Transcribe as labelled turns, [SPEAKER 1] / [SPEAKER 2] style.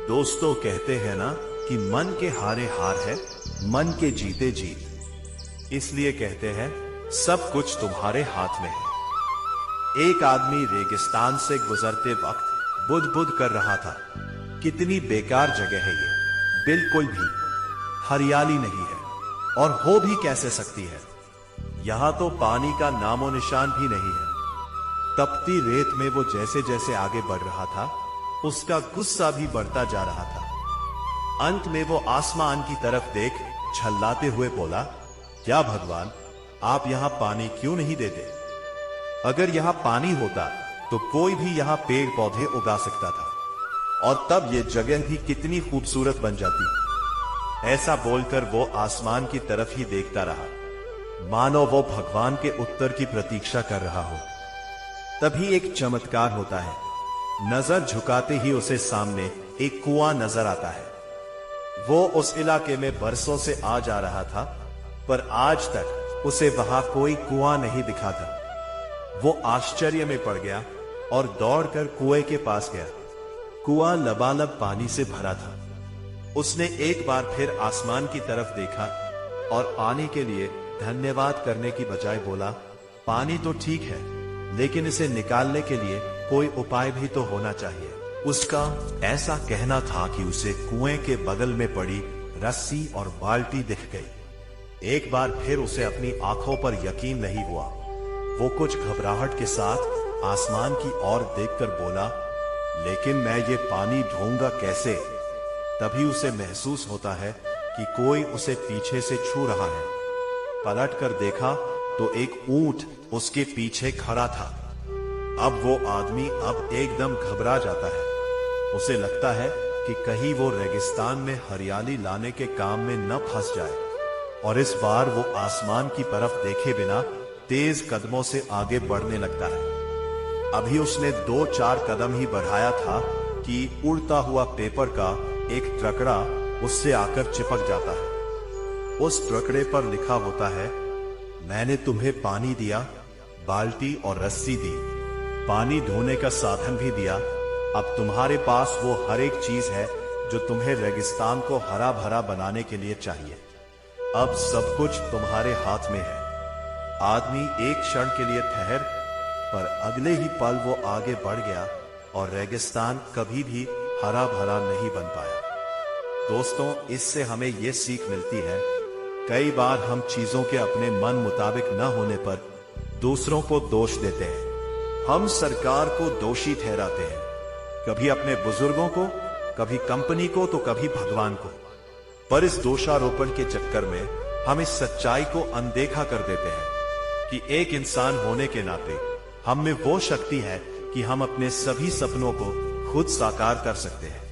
[SPEAKER 1] दोस्तों कहते हैं ना कि मन के हारे हार है, मन के जीते जीत। इसलिए कहते हैं सब कुछ तुम्हारे हाथ में है। एक आदमी रेगिस्तान से गुजरते वक्त बुध कर रहा था। कितनी बेकार जगह है ये, बिल्कुल भी हरियाली नहीं है और हो भी कैसे सकती है। यहां तो पानी का नामो निशान भी नहीं है। तपती रेत में वो जैसे जैसे आगे बढ़ रहा था, उसका गुस्सा भी बढ़ता जा रहा था। अंत में वो आसमान की तरफ देख झल्लाते हुए बोला, क्या भगवान, आप यहां पानी क्यों नहीं देते? अगर यहां पानी होता तो कोई भी यहां पेड़ पौधे उगा सकता था और तब ये जगह भी कितनी खूबसूरत बन जाती। ऐसा बोलकर वो आसमान की तरफ ही देखता रहा, मानो वो भगवान के उत्तर की प्रतीक्षा कर रहा हो। तभी एक चमत्कार होता है। नजर झुकाते ही उसे सामने एक कुआं नजर आता है। वो उस इलाके में बरसों से आ जा रहा था, पर आज तक उसे वहां कोई कुआं नहीं दिखा था। वो आश्चर्य में पड़ गया और दौड़कर कुएं के पास गया। कुआं लबालब पानी से भरा था। उसने एक बार फिर आसमान की तरफ देखा और पानी के लिए धन्यवाद करने की बजाय बोला, पानी तो ठीक है, लेकिन इसे निकालने के लिए कोई उपाय भी तो होना चाहिए। उसका ऐसा कहना था कि उसे कुएं के बगल में पड़ी रस्सी और बाल्टी दिख गई। एक बार फिर उसे अपनी आंखों पर यकीन नहीं हुआ। वो कुछ घबराहट के साथ आसमान की ओर देखकर बोला, लेकिन मैं ये पानी ढूंढूंगा कैसे? तभी उसे महसूस होता है कि कोई उसे पीछे से छू रहा है। पलट कर देखा तो एक ऊंट उसके पीछे खड़ा था। अब वो आदमी अब एकदम घबरा जाता है। उसे लगता है कि कहीं वो रेगिस्तान में हरियाली लाने के काम में न फंस जाए, और इस बार वो आसमान की तरफ देखे बिना तेज कदमों से आगे बढ़ने लगता है। अभी उसने 2-4 कदम ही बढ़ाया था कि उड़ता हुआ पेपर का एक ट्रकड़ा उससे आकर चिपक जाता है। उस ट्रकड़े पर लिखा होता है, मैंने तुम्हें पानी दिया, बाल्टी और रस्सी दी, पानी धोने का साधन भी दिया। अब तुम्हारे पास वो हर एक चीज है जो तुम्हें रेगिस्तान को हरा भरा बनाने के लिए चाहिए। अब सब कुछ तुम्हारे हाथ में है। आदमी एक क्षण के लिए ठहर, पर अगले ही पल वो आगे बढ़ गया और रेगिस्तान कभी भी हरा भरा नहीं बन पाया। दोस्तों, इससे हमें ये सीख मिलती है, कई बार हम चीजों के अपने मन मुताबिक न होने पर दूसरों को दोष देते हैं। हम सरकार को दोषी ठहराते हैं, कभी अपने बुजुर्गों को, कभी कंपनी को, तो कभी भगवान को। पर इस दोषारोपण के चक्कर में हम इस सच्चाई को अनदेखा कर देते हैं कि एक इंसान होने के नाते हम में वो शक्ति है कि हम अपने सभी सपनों को खुद साकार कर सकते हैं।